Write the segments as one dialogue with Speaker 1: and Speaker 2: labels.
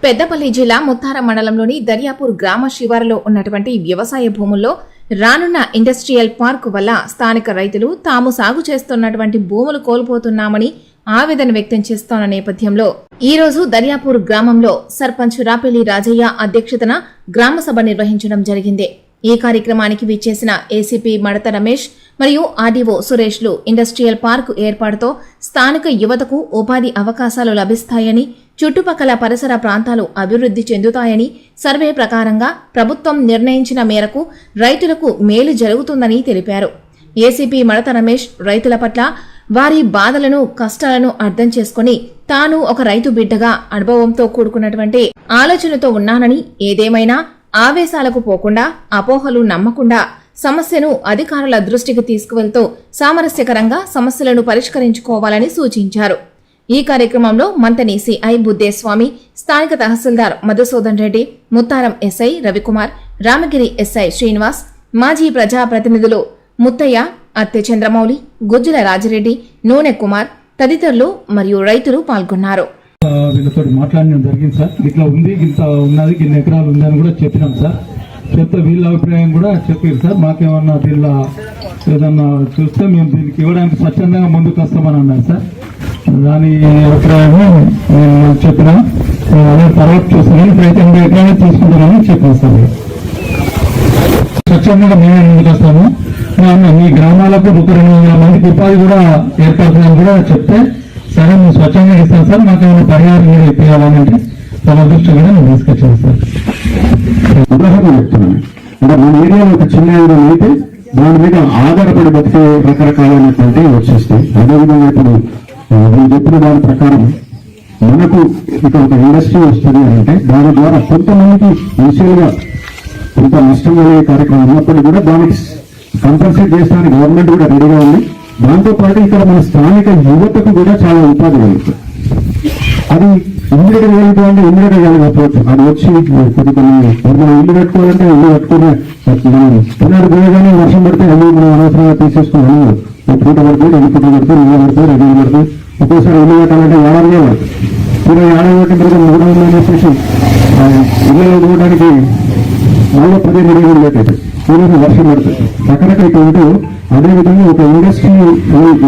Speaker 1: పెద్దపల్లి జిల్లా ముత్తారం మండలంలోని దర్యాపూర్ గ్రామ శివారులో ఉన్నటువంటి వ్యవసాయ భూముల్లో రానున్న ఇండస్ట్రియల్ పార్క్ వల్ల స్థానిక రైతులు తాము సాగు చేస్తున్నటువంటి భూములు కోల్పోతున్నామని ఆవేదన వ్యక్తం చేస్తోన్న నేపథ్యంలో ఈ రోజు దర్యాపూర్ గ్రామంలో సర్పంచ్ రాపెల్లి రాజయ్య అధ్యక్షతన గ్రామ సభ నిర్వహించడం జరిగింది. ఈ కార్యక్రమానికి విచ్చేసిన ఏసీపీ మడత రమేష్ మరియు ఆర్డీఓ సురేష్లు ఇండస్ట్రియల్ పార్క్ ఏర్పాటుతో స్థానిక యువతకు ఉపాధి అవకాశాలు లభిస్తాయని, చుట్టుపక్కల పరిసర ప్రాంతాలు అభివృద్ధి చెందుతాయని, సర్వే ప్రకారంగా ప్రభుత్వం నిర్ణయించిన మేరకు రైతులకు మేలు జరుగుతుందని తెలిపారు. ఏసీపీ మడత రమేష్ రైతుల పట్ల వారి బాధలను కష్టాలను అర్థం చేసుకుని తాను ఒక రైతు బిడ్డగా అనుభవంతో కూడుకున్నటువంటి ఆలోచనతో ఉన్నానని, ఏదేమైనా ఆవేశాలకు పోకుండా అపోహలు నమ్మకుండా సమస్యను అధికారుల దృష్టికి తీసుకువెళ్తూ సామరస్యకరంగా సమస్యలను పరిష్కరించుకోవాలని సూచించారు. ఈ కార్యక్రమంలో మంతని సిఐ బుద్దేస్వామి, స్థానిక తహసీల్దార్ మధుసూదన్ రెడ్డి, ముత్తారం ఎస్ఐ రవికుమార్, రామగిరి ఎస్ఐ శ్రీనివాస్, మాజీ ప్రజాప్రతినిధులు ముత్తయ్య, అత్తె చంద్రమౌళి, గుజ్జుల రాజిరెడ్డి, నూనె కుమార్ తదితరులు మరియు రైతులు పాల్గొన్నారు.
Speaker 2: వీళ్ళతో మాట్లాడడం జరిగింది సార్. ఇట్లా ఉంది, ఇంత ఉన్నది, ఇన్ని ఎకరాలు ఉందని కూడా చెప్పినాం సార్. చెప్తే వీళ్ళ అభిప్రాయం కూడా చెప్పారు సార్. మాకేమన్నా దీనిలో ఏదన్నా చూస్తే మేము దీనికి ఇవ్వడానికి స్వచ్ఛందంగా ముందుకు వస్తామని అన్నారు సార్. దాని అభిప్రాయం నేను చెప్పినా అదే తర్వాత చూస్తాను. ఇప్పుడైతే 8 ఎకరాలు తీసుకుంటామని చెప్పాను సార్. స్వచ్ఛందంగా మేమే ముందుకు వస్తాము. మీ గ్రామాలకు 200 మందికి ఉపాధి కూడా ఏర్పడుతుందని కూడా చెప్తే సరే మేము స్వచ్ఛంగా ఇస్తాం సార్, మాకేమైనా పరిహారం మీరు ఇప్పించాలంటే తమ దృష్టి కూడా నేను తీసుకొచ్చాను సార్.
Speaker 3: ఉదాహరణ చెప్తున్నాను. అంటే మన ఏరియాలో ఒక చిన్న ఏరియా అయితే దాని మీద ఆధారపడి బతికే రకరకాలైనటువంటి వచ్చేస్తాయి. అదేవిధంగా ఇప్పుడు నేను చెప్పిన దాని ప్రకారం మనకు ఇక ఒక ఇండస్ట్రీ వస్తుంది అంటే దాని ద్వారా కొంతమందికి ఇనిషియల్గా కొంత నష్టం కలిగే కార్యక్రమం ఉన్నప్పటికీ కూడా దానికి కంపల్సరీ చేస్తానికి గవర్నమెంట్ కూడా రెడీగా ఉంది. దాంతోపాటు ఇక్కడ మన స్థానిక యువతకు కూడా చాలా ఉపాధి కలుగుతుంది. అది ఇమ్మీడియట్ గా అంటే ఇమ్మీడియట్ గా కలగకపోవచ్చు. అది వచ్చి మనం ఇల్లు కట్టుకోవాలంటే ఇల్లు కట్టుకునే మనం పునాది పోయగానే వర్షం పడితే అన్ని మనం అనవసరంగా తీసేసుకున్నాం. ఒక పూట పడుతుంది, 2 పూటలు పడుతుంది, 2 పడుతుంది, 2 పడుతుంది. ఒక్కోసారి ఇల్లు కట్టాలంటే ఏడాదిగా పడుతుంది. మీరు ఏడాది కట్టిన తర్వాత 3 రోజులు అనేసి ఇళ్ళలో పోవడానికి మళ్ళీ 15 రోజులు లేట్ అవుతుంది. ఈరోజు వర్షం పడుతుంది, రకరకాల ఉంటూ అదేవిధంగా ఒక ఇండస్ట్రీ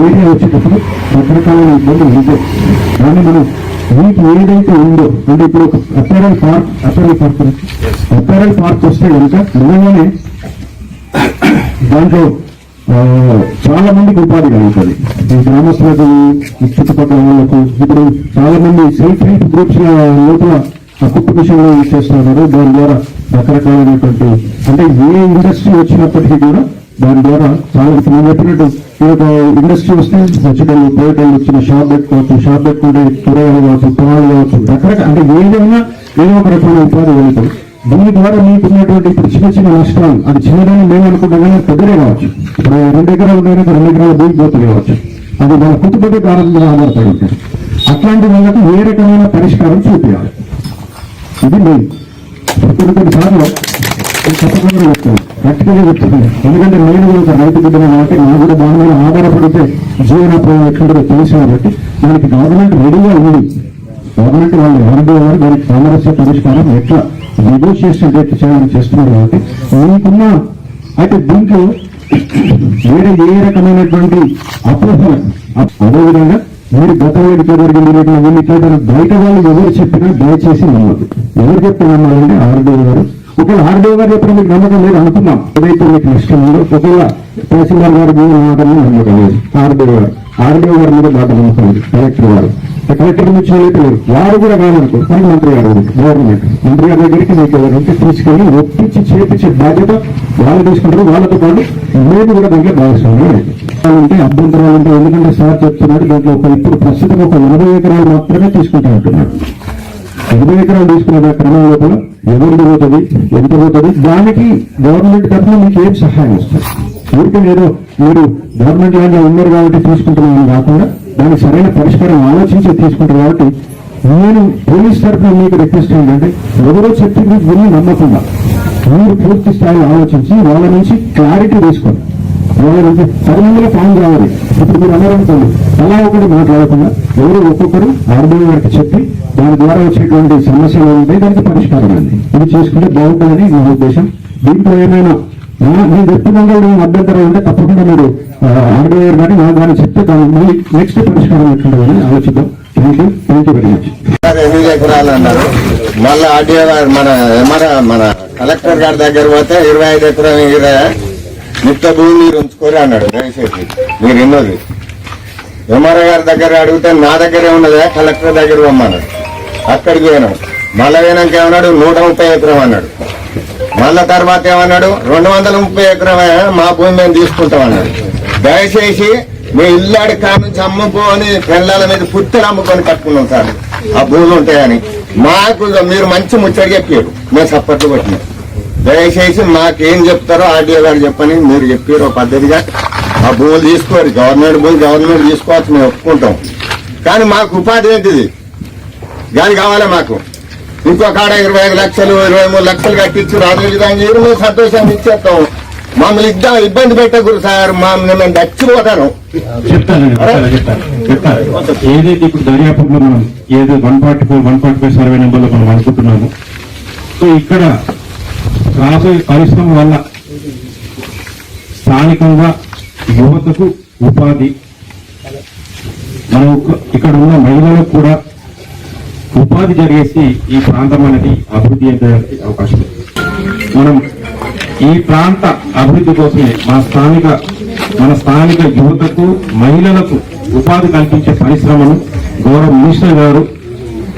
Speaker 3: ఏరియా వచ్చేటప్పుడు రకరకాలైన ఇబ్బందులు ఉంటాయి. దాన్ని మనం మీకు ఏదైతే ఉందో అంటే ఇప్పుడు ఒక అపేరల్ పార్క్ వస్తే కనుక నిజంగానే దాంట్లో చాలా మందికి ఉపాధి కలుగుతుంది. ఈ గ్రామస్తులకు, చుట్టుపక్కల వాళ్ళకు ఇప్పుడు చాలా మంది సెల్ఫ్ హెల్ప్ గ్రూప్స్ లోపల అక్యుపేషన్లు చేస్తున్నారు. దాని ద్వారా రకరకాలైనటువంటి అంటే ఏ ఇండస్ట్రీ వచ్చినప్పటికీ కూడా దాని ద్వారా చాలా నేను చెప్పినట్టు ఒక ఇండస్ట్రీ వస్తే వచ్చేటప్పుడు పోయేటప్పుడు వచ్చిన షాప్ పెట్టుకోవచ్చు, షాప్ పెట్టుకుంటే కూరగాయలు కావచ్చు, పొలాలు కావచ్చు, రకరకాల అంటే ఏదైనా ఏదో ఒక రకమైన ఉపాధి కలుగుతుంది. దీని ద్వారా మీకున్నటువంటి ఇప్పుడు చిన్న చిన్న నష్టాలు అది చిన్నదని మేము అనుకుంటాం కానీ పెద్దనే కావచ్చు. ఇప్పుడు 2 ఎకరాలు కనుక 2 ఎకరాల భూమి పోతుంది కావచ్చు. అది మన కుటుంబ కారణంగా ఆధారపడి ఉంటుంది. అట్లాంటి వాళ్ళకి ఏ రకమైన పరిష్కారం చూపించాలి. ఇది మెయిన్. కొన్నిసార్లు తప్పకుండా చెప్తాను, గట్టిగా చెప్తున్నాను. ఎందుకంటే నేను ఒక రైతు బిడ్డను కాబట్టి నాకు కూడా దాని మీద ఆధారపడితే జీవనోపాధి ఎట్లుంటుందో తెలిసిన బట్టి దానికి గవర్నమెంట్ రెడీగా ఉంది. గవర్నమెంట్ వాళ్ళు ఆర్డీఓ గారు దానికి సామరస్య పరిష్కారం ఎట్లా నెగోషియేషన్ ఎట్లా చేయాలని చేస్తున్నారు కాబట్టి మీకున్న అయితే దీంట్లో వేరే ఏ రకమైనటువంటి అపోహలు అదేవిధంగా మీరు గతంలో ఇట్లా జరిగింది ఇట్లా బయట వాళ్ళు ఎవరు చెప్పినా దయచేసి నమ్మదు. ఎవరు చెప్తే నమ్మాలంటే ఆర్డీఓ గారు. ఒకవేళ ఆర్డీఓ గారు చెప్పిన మీకు నమ్మకం లేదు అనుకున్నాం, ఏదైతే మీకు నష్టం ఉందో ఒకవేళ తహసీల్దార్ గారి మీద మాత్రం నమ్మకం లేదు, ఆర్డీఓ గారి మీద మాట నమ్మకం లేదు, కలెక్టర్ గారు నుంచి అయితే లేదు, వారు కూడా కాదనుకో కానీ మంత్రి గారు గవర్నమెంట్ మంత్రి గారి దగ్గరికి మీకు ఎవరంటే తీసుకెళ్ళి ఒప్పించి చేపించే బాధ్యత వాళ్ళు తీసుకుంటారు. వాళ్ళతో పాటు మేము కూడా దాంట్లో భాగస్వామ్యం అంటే అభ్యంతరాలు అంటే ఎందుకంటే సార్ చెప్తున్నాడు దాంట్లో ఇప్పుడు ప్రస్తుతం ఒక 80 ఎకరాలు మాత్రమే తీసుకుంటా ఉంటున్నాడు. 80 ఎకరాలు తీసుకునే క్రమం లోపల ఎవరికి పోతుంది, ఎంత పోతుంది, దానికి గవర్నమెంట్ తరఫున మీకు ఏం సహాయం వస్తుంది. ఊరికే ఏదో మీరు గవర్నమెంట్ ల్యాండ్ లో ఉన్నారు కాబట్టి తీసుకుంటున్నామని కాకుండా దానికి సరైన పరిష్కారం ఆలోచించి తీసుకుంటారు. కాబట్టి నేను పోలీస్ తరఫున మీకు రిక్వెస్ట్ ఏంటంటే ఎవరో చెప్పింది విని నమ్మకుండా మీరు పూర్తి స్థాయిలో ఆలోచించి వాళ్ళ నుంచి క్లారిటీ తీసుకోండి. వాళ్ళ నుంచి 10 మందిలో ఫామ్ కావాలి. ఇప్పుడు మీరు అన్నారనుకోండి అలా ఒకటి మాట్లాడకుండా ఎవరు ఒక్కొక్కరు ఆర్డీఓ గారికి చెప్పి దాని ద్వారా వచ్చేటువంటి సమస్యలు ఉంటాయి, దానికి పరిష్కారం అండి. ఇది చేసుకుంటే బాగుంటుందని నా ఉద్దేశం. దీంట్లో ఏమైనా నేను చెప్తున్నాగా అభ్యంతరం ఉంటే తప్పకుండా మీరు ఆర్డర్ కానీ నాకు కానీ చెప్తే దాన్ని మళ్ళీ నెక్స్ట్ పరిష్కారం ఎట్లుంటుందని ఆలోచిద్దాం. Thank you very much.
Speaker 4: 8 ఎకరాలు అన్నారు. మళ్ళీ ఆర్డీఓ మన కలెక్టర్ గారి దగ్గర పోతే 25 ఎకరాలు నిత్య భూమి మీరు ఉంచుకోరు అన్నాడు. దయచేసి మీరు ఎన్నోది ఎంఆర్ఓ గారి దగ్గర అడిగితే నా దగ్గరే ఉన్నదా కలెక్టర్ దగ్గర పోమన్నాడు. అక్కడికి పోయినాం. మళ్ళా పోయినాక ఏమన్నాడు 130 ఎకరం అన్నాడు. మళ్ళా తర్వాత ఏమన్నాడు 230 ఎకరం మా భూమి మేము తీసుకుంటాం అన్నాడు. దయచేసి మీ ఇల్లాడి కానుంచి అమ్ముకొని పెళ్ళాల మీద పుత్తలు అమ్ముకొని కట్టుకున్నాం సార్ ఆ భూములు ఉంటాయని. మాకు మీరు మంచి ముచ్చట చెప్పారు, మేము సప్పట్లు కొట్టినాం. దయచేసి మాకేం చెప్తారో ఆర్డీఓ గారు చెప్పని మీరు చెప్పారు పద్ధతిగా ఆ భూములు తీసుకోరు. గవర్నమెంట్ భూమి గవర్నమెంట్ తీసుకోవచ్చు, మేము ఒప్పుకుంటాం. కానీ మాకు ఉపాధి ఏంటిది దాని కావాలి. మాకు ఇంకో కాడ 25 లక్షలు 23 లక్షలు కట్టించు రాజు విధానం చేయరు, మేము సంతోషాన్ని ఇచ్చేస్తాం. మమ్మల్ని ఇబ్బంది పెట్టకూడదు సార్, మేము దచ్చిపోతాను.
Speaker 3: చెప్తాను. ఏదైతే ఇప్పుడు దర్యాప్తులో మనం ఏదో 144, 145 సర్వే నెంబర్లో మనం అనుకుంటున్నాము. సో ఇక్కడ రాబోయే పరిశ్రమ వల్ల స్థానికంగా యువతకు ఉపాధి, మనం ఇక్కడ ఉన్న మహిళలకు కూడా ఉపాధి జరిగేసి ఈ ప్రాంతం అనేది అభివృద్ధి అయ్యే అవకాశం ఉంది. మనం ఈ ప్రాంత అభివృద్ధి కోసమే మన స్థానిక యువతకు మహిళలకు ఉపాధి కల్పించే పరిశ్రమను గౌరవ మినిస్టర్ గారు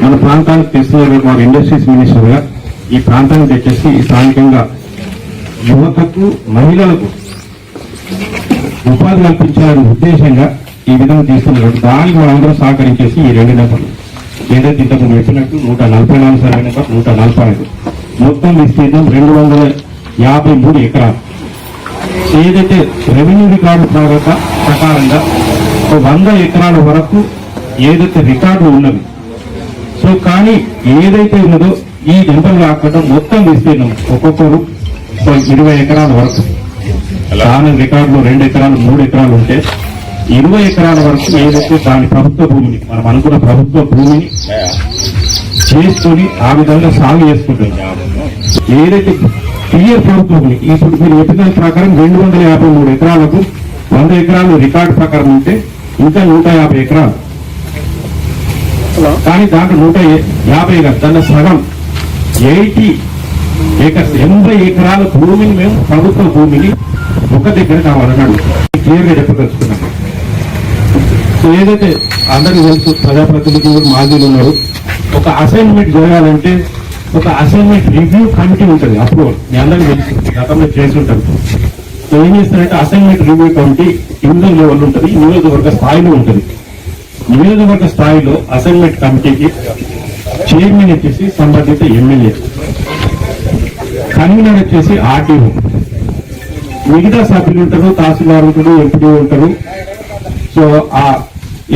Speaker 3: మన ప్రాంతానికి తెస్తున్నారు. వారు ఇండస్ట్రీస్ మినిస్టర్ గా ఈ ప్రాంతాన్ని తెచ్చేసి స్థానికంగా యువతకు మహిళలకు ఉపాధి కల్పించాలనే ఉద్దేశంగా ఈ విధంగా తీసుకున్నారు. దానికి మనందరం సహకరించేసి ఈ 2 నెంబర్లు ఏదైతే ఇంతకు చెప్పినట్టు 144 సర్వే నెంబర్ 145 మొత్తం విస్తీర్ణం 253 ఎకరాలు. ఏదైతే రెవెన్యూ రికార్డు ప్రకారంగా 100 ఎకరాల వరకు ఏదైతే రికార్డులు ఉన్నవి. సో కానీ ఏదైతే ఉన్నదో ఈ నెంబర్ కాకుండా మొత్తం విస్తీర్ణం ఒక్కొక్కరు 20 ఎకరాల వరకు, దాని రికార్డులో 2 ఎకరాలు 3 ఎకరాలు ఉంటే 20 ఎకరాల వరకు ఏదైతే దాని ప్రభుత్వ భూమిని మనం అనుకున్న ప్రభుత్వ భూమిని చేసుకొని ఆ విధంగా సాగు చేసుకుంటున్నాం. ఏదైతే క్లియర్ ప్రభుత్వ భూమి ఇప్పుడు మీరు చెప్పిన ప్రకారం 253 ఎకరాలకు 100 ఎకరాలు రికార్డు ప్రకారం ఉంటే ఇంకా 150 ఎకరాలు, కానీ దాంట్లో 150 కాదు, దాని సగం 80 ఏకర్స్ 80 ఎకరాల భూమిని మేము ప్రభుత్వ భూమిని ఒక దగ్గర కావాలని అడుగుతాం. క్లియర్ గా చెప్పదలుచుకున్నాం. సో ఏదైతే అందరికీ తెలుసు ప్రజాప్రతినిధులు మాజీలు ఉన్నారు. ఒక అసైన్మెంట్ జరగాలంటే ఒక అసైన్మెంట్ రివ్యూ కమిటీ ఉంటుంది. అప్పుడు మీ అందరికీ తెలుసు, గతంలో చేసి ఉంటారు. సో ఏం చేస్తారంటే assignment review committee division level ఉంటుంది, నియోజకవర్గ స్థాయిలో ఉంటుంది. నియోజకవర్గ స్థాయిలో అసైన్మెంట్ కమిటీకి చైర్మన్ వచ్చేసి సంబంధిత ఎమ్మెల్యే, కన్వీనర్ వచ్చేసి ఆర్టీఓ, మిగతా సభ్యులు ఉంటారు, తహసీల్దార్ ఉంటారు, ఎంపీ ఉంటారు. సో ఆ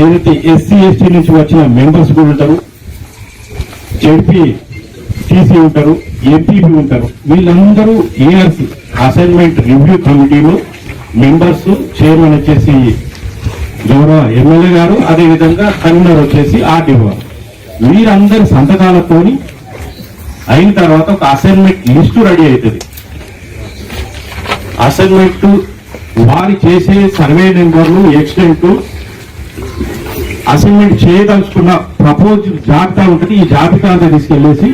Speaker 3: ఏదైతే ఎస్సీ ఎస్టీ నుంచి వచ్చిన మెంబర్స్ కూడా ఉంటారు, జెడ్పీ టీసీ ఉంటారు, ఎంపీపీ ఉంటారు. వీళ్ళందరూ ఏఆర్సీ అసైన్మెంట్ రివ్యూ కమిటీలో మెంబర్స్. చైర్మన్ వచ్చేసి గౌరవ ఎమ్మెల్యే గారు, అదేవిధంగా కన్వీనర్ వచ్చేసి ఆర్టీఓ గారు. వీరందరి సంతకాలతోని అయిన తర్వాత ఒక అసైన్మెంట్ లిస్టు రెడీ అవుతుంది. అసైన్మెంట్ వారి చేసే సర్వే నెంబర్లు, ఎక్స్టెంట్, అసైన్మెంట్ చేయదలుచుకున్న ప్రపోజ్ జాబితా ఉంటుంది. ఈ జాబితా అంతా తీసుకెళ్లేసి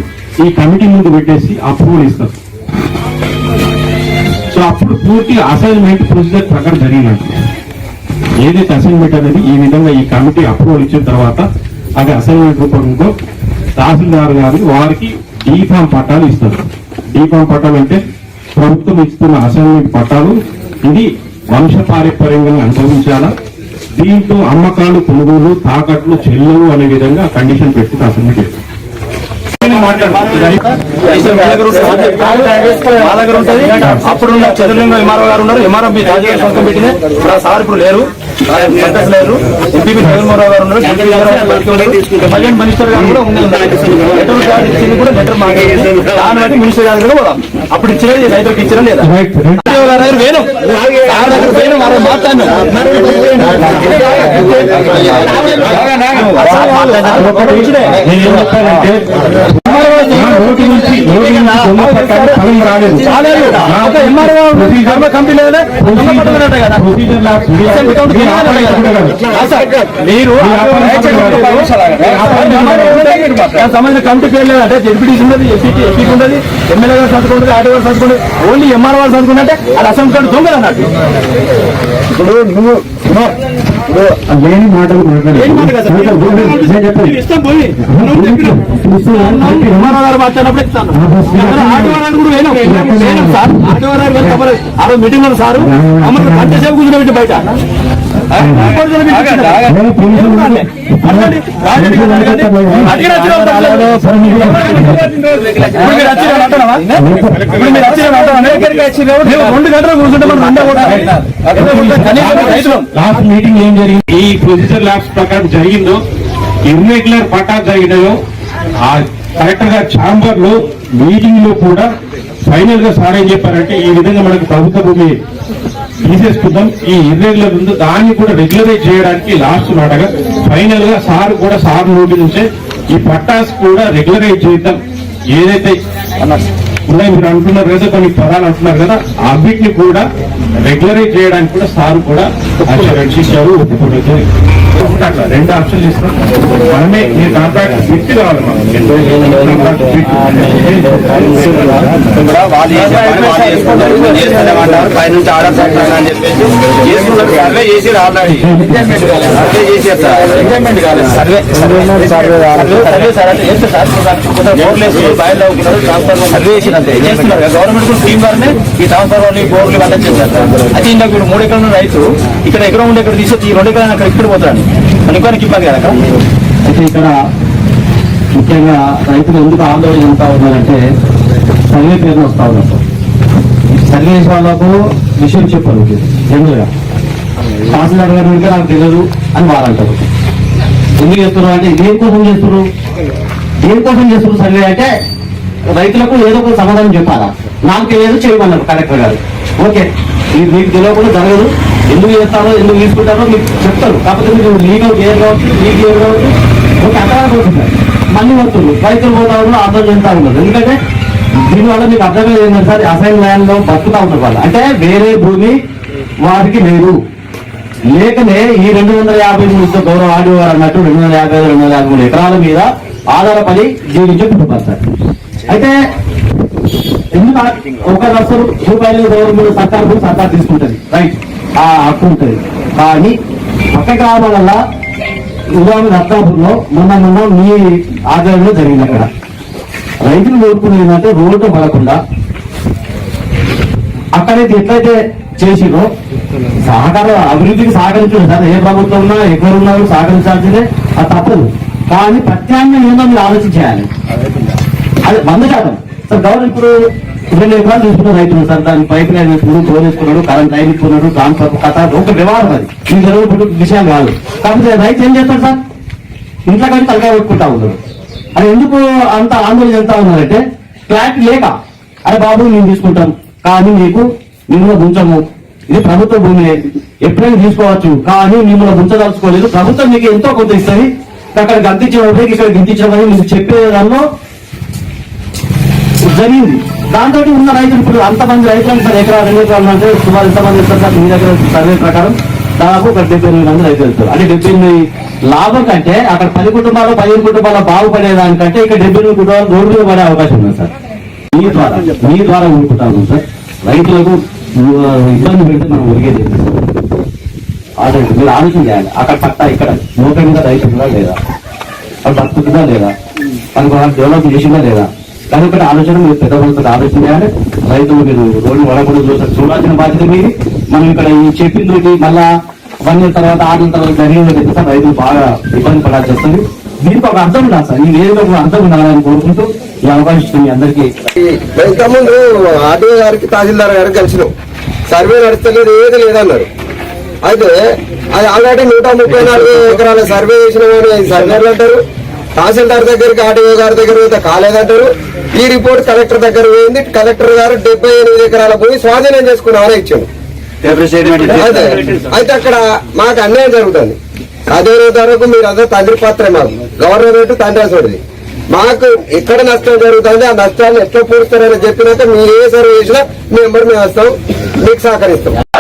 Speaker 3: ఈ కమిటీ ముందు పెట్టేసి అప్రూవల్ ఇస్తారు. సో అప్పుడు పూర్తిగా అసైన్మెంట్ ప్రొసీజర్ ప్రకారం జరిగినట్టు ఏదైతే అసైన్మెంట్ అనేది ఈ విధంగా ఈ కమిటీ అప్రూవల్ ఇచ్చిన తర్వాత అది అసైన్మెంట్ రూపంలో తహసీల్దార్ గారు వారికి డీఫామ్ పట్టాలు ఇస్తారు. డీఫామ్ పట్టాలు అంటే ప్రభుత్వం ఇస్తున్న అసైన్మెంట్ పట్టాలు. ఇది వంశపారంపర్యంగా అనుభవించాలా, దీంట్లో అమ్మకాలు, కొనుగోలు, తాకట్లు చెల్లవు అనే విధంగా కండిషన్ పెట్టి అసైన్మెంట్ ఇస్తారు.
Speaker 5: అప్పుడు చంద్రలింగం ఎంఆర్ఓ గారు ఉన్నారు, ఎంఆర్ఓ సంతకం పెట్టిన సార్ ఇప్పుడు లేరు, లేరు. ఎంపీ జగన్మోహన్ గారు ఉన్నారు, కళ్యాణ్ మినిస్టర్ గారు కూడా ఉంది. లెటర్ ఇచ్చింది కూడా లెటర్ మాట్లాడింది, దాన్ని బట్టి మినిస్టర్ గారు కూడా పోదాం. అప్పుడు ఇచ్చినది రైతులకు ఇచ్చినా లేదా వేణు మాట్లాడినా
Speaker 3: నేను ఏం చెప్పానంటే నోటి నుంచి దొంగ ప్రకారం ఫలం రాలేదు.
Speaker 5: సంబంధించిన కమిటీ పేరు లేదంటే జడ్పీటీసీ ఉండదు, ఎస్పీ ఉండదు, ఎమ్మెల్యే గారు చదువుకుంటుంది, ఆర్డీ గారు చదువుకుంటుంది, ఓన్లీ ఎంఆర్ వాళ్ళు చదువుకుంటే అది అసెంబ్లీ కార్డు దొంగలు అన్నట్టు.
Speaker 3: ఇప్పుడు లేని మాటలు
Speaker 5: ఎంఆర్ఓ గారు మాట్లాడినప్పుడు ఇస్తాను. ఆటోవారాన్ని కూడా వేయను సార్. ఆటోవారాలు ఆ రోజు మీటింగ్ లో సారు మమ్మల్ని గంట సేపు కూర్చోబెట్టి బయట
Speaker 3: లాస్ట్ మీటింగ్ ఏం జరిగింది, ఈ ప్రొసీజర్ ల్యాబ్స్ ప్రకారం జరిగిందో, ఇర్రెగ్యులర్ పట్టా జరిగినాయో ఆ కలెక్టర్ గారి ఛాంబర్ లో మీటింగ్ లో కూడా ఫైనల్ గా సార్ ఏం చెప్పారంటే ఈ విధంగా మనకు ప్రభుత్వ భూమి తీసేసుకుందాం, ఈ ఇర్రెగ్యులర్ ఉందో దాన్ని కూడా రెగ్యులరైజ్ చేయడానికి లాస్ట్ మాటగా ఫైనల్ గా సార్ కూడా సార్ నోటి నుంచే ఈ పట్టాస్ కూడా రెగ్యులరైజ్ చేద్దాం, ఏదైతే ఉన్నాయి మీరు అంటున్నారు కదా, కొన్ని పదాలు అంటున్నారు కదా, అన్నిటిని కూడా రెగ్యులరైజ్ చేయడానికి కూడా సార్ కూడా రక్షించారు, ఒప్పుకోవడం. అట్లా 2 ఆప్షన్లు ఇస్తాం. మనమే ఈ కాంట్రాక్ట్ ఫిట్ కావాలి, మనం
Speaker 5: పైనుంచి ఆర్డర్ అని చెప్పేసి సర్వే చేసి ఆల్రెడీ ఎంజాయ్మెంట్ కాలేదు. సర్వే చేస్తున్నారు గవర్నమెంట్ స్కీమ్ ద్వారానే ఈ ట్రాన్స్ఫార్మర్లు బోర్లు వంట చేస్తారు. అయితే ఇందాక ఇప్పుడు 3 ఎకరాల రైతు ఇక్కడ ఎకరం ఉండే ఇక్కడ తీసి ఈ 2 ఎకరాలు అక్కడ ఇక్కడ పోతాడు అనుకోనికి ఇబ్బంది కదా.
Speaker 3: అయితే ఇక్కడ ముఖ్యంగా రైతులు ఎందుకు ఆందోళన చెందుతా ఉన్నారంటే సర్వే పేరును వస్తా ఉన్నారు. సర్వే చేసే వాళ్ళకు విషయం చెప్పారు జనరల్గా, తహసీల్దార్ గారు ఇంకా నాకు తెలియదు అని వారు అంటారు. ఎందుకు చేస్తున్నారు అంటే దేనికోసం చేస్తున్నారు సర్వే అంటే రైతులకు ఏదో ఒక సమాధానం చెప్పాలా, నాకు తెలియదు చేయమన్నారు కలెక్టర్ గారు. ఓకే, మీకు తెలియకుండా జరగదు, ఎందుకు చేస్తారో ఎందుకు తీసుకుంటారో మీకు చెప్తారు, కాకపోతే మీరు లీగల్ క్లియర్ కావచ్చు, ఓకే అంతగా పోతున్నారు. మళ్ళీ వస్తుంది రైతులు పోతా ఉన్నారు, ఆందోళన చెందుతా ఉన్నారు. ఎందుకంటే దీనివల్ల మీకు అర్థమయ్యేది ఏంటంటే సార్, అసైన్ ల్యాండ్ లో బతుకుతా ఉంటారు వాళ్ళు, అంటే వేరే భూమి వారికి లేదు, లేకనే ఈ 253 గౌరవ ఆడియో గారు అన్నట్టు 253 ఎకరాల మీద ఆధారపడి జీవించే కుటుంబాలు సార్. అయితే ఎందుకు 1 లక్ష రూపాయలు గవర్నమెంట్ సర్కార్ తీసుకుంటుంది, రైట్, ఆ హక్కు ఉంటుంది. కానీ పక్క గ్రామాల ఉదాహరణ రత్నాపూర్లో మొన్న మీ ఆధ్వర్యంలో జరిగింది. అక్కడ రైతులు కోరుకునేది ఏంటంటే రోడ్డు పడకుండా అక్కడైతే ఎట్లయితే చేసిరో సహకార అభివృద్ధికి సహకరించండి సార్. ఏ ప్రభుత్వం ఉన్నా ఎవరున్నారు సహకరించాల్సిందే, అది తప్పదు. కానీ ప్రత్యామ్నాయం ఏందో మీరు ఆలోచించేయాలి. అది 100% సార్. గవర్నమెంట్ ఇప్పుడు 2 ఎకరాలు తీసుకున్న రైతులు సార్, దాన్ని పైప్ లైన్ వేసుకున్నాడు, బోర్ వేసుకున్నాడు, కరెంట్ లైన్ ఇస్తున్నాడు, ట్రాన్స్ఫర్ కథ ఒక వ్యవహారం, అది మీకు జరుగుతున్న విషయాలు కాదు. కాకపోతే రైతు ఏం చేస్తాడు సార్, ఇంట్లో కానీ తలకాయ కొట్టుకుంటా ఉన్నాడు. అది ఎందుకు అంత ఆందోళన చెందుతా ఉన్నారంటే ఫ్లాట్ లేక, అరే బాబు మేము తీసుకుంటాం కానీ మీకు మిమ్మల్ని ఉంచము, ఇది ప్రభుత్వ భూమి, ఎప్పుడైనా తీసుకోవచ్చు కానీ మిమ్మల్ని ఉంచదలుచుకోలేదు, ప్రభుత్వం మీకు ఎంతో కొంత ఇస్తుంది, అక్కడ గంతించడం ఇక్కడ గింతించడం మీకు చెప్పే దానిలో జరిగింది. దాంతో ఉన్న రైతులు ఇప్పుడు అంతమంది రైతులు సార్ ఎకరా 2 ఎకరాలు అంటే సుమారు ఎంతమంది ఇస్తారు సార్? మీ దగ్గర సర్వే ప్రకారం దాదాపు ఒక 78 మంది రైతులు వెళ్తారు. అంటే 78 లాభం కంటే అక్కడ 10 కుటుంబాలు 15 కుటుంబాలు బాగుపడేదానికంటే ఇక్కడ 78 కుటుంబాలు రోడ్డు మీద పడే అవకాశం ఉంది సార్. మీ ద్వారా ఊరుకుంటాము సార్. రైతులకు ఇబ్బంది పెడితే మనం ఒరిగేది ఆల్రెడీ మీరు ఆలోచన చేయాలి. అక్కడ పట్టా ఇక్కడ నోట మీద రైతు ఉందా లేదా, వాళ్ళు బతుకుతుందా లేదా, మనకు డెవలప్ చేసిందా లేదా, కానీ ఒకటి ఆలోచన మీరు పెద్ద ప్రభుత్వం ఆలోచన చేయాలి. రైతులు మీరు రోడ్డు వడకుండా చూడాల్సిన బాధ్యత మీది. మనం ఇక్కడ ఈ చెప్పింది మళ్ళా 1 year తర్వాత 6 నెలల తర్వాత జరిగింది సార్, రైతులు బాగా ఇబ్బంది పడాల్సి వస్తుంది. దీనికి ఒక అర్థం ఉండాలి సార్, ఈ ఏదో ఒక అర్థం ఉండాలని కోరుకుంటూ ఈ అవకాశం ఇస్తుంది అందరికీ.
Speaker 4: ఇంతకుముందు ఆర్డీఓ గారికి తహసీల్దార్ గారికి కలిసినాం, సర్వే నడుస్తలేదు ఏది లేదన్నారు. అయితే అది ఆల్రెడీ 134 ఎకరాల సర్వే చేసిన సర్వేలు అంటారు, తహసీల్దార్ దగ్గరికి ఆర్డీఓ గారి దగ్గర పోతే కాలేదంటారు. ఈ రిపోర్ట్ కలెక్టర్ దగ్గర పోయింది, కలెక్టర్ గారు 78 ఎకరాల భూమి స్వాధీనం చేసుకున్నామని ఇచ్చాడు. అయితే అక్కడ మాకు అన్యాయం జరుగుతుంది.
Speaker 6: సాధ్యమైనంత వరకు మీరు అందరూ తండ్రి పాత్రే మాకు. గవర్నమెంట్ తండ్రి అసోడిది. మాకు ఎక్కడ నష్టం జరుగుతుంది, ఆ నష్టాన్ని ఎట్లా పూడుస్తారని చెప్పినాక మీరు ఏ సర్వ్ చేసినా మేము వస్తాం, మీకు సహకరిస్తాం.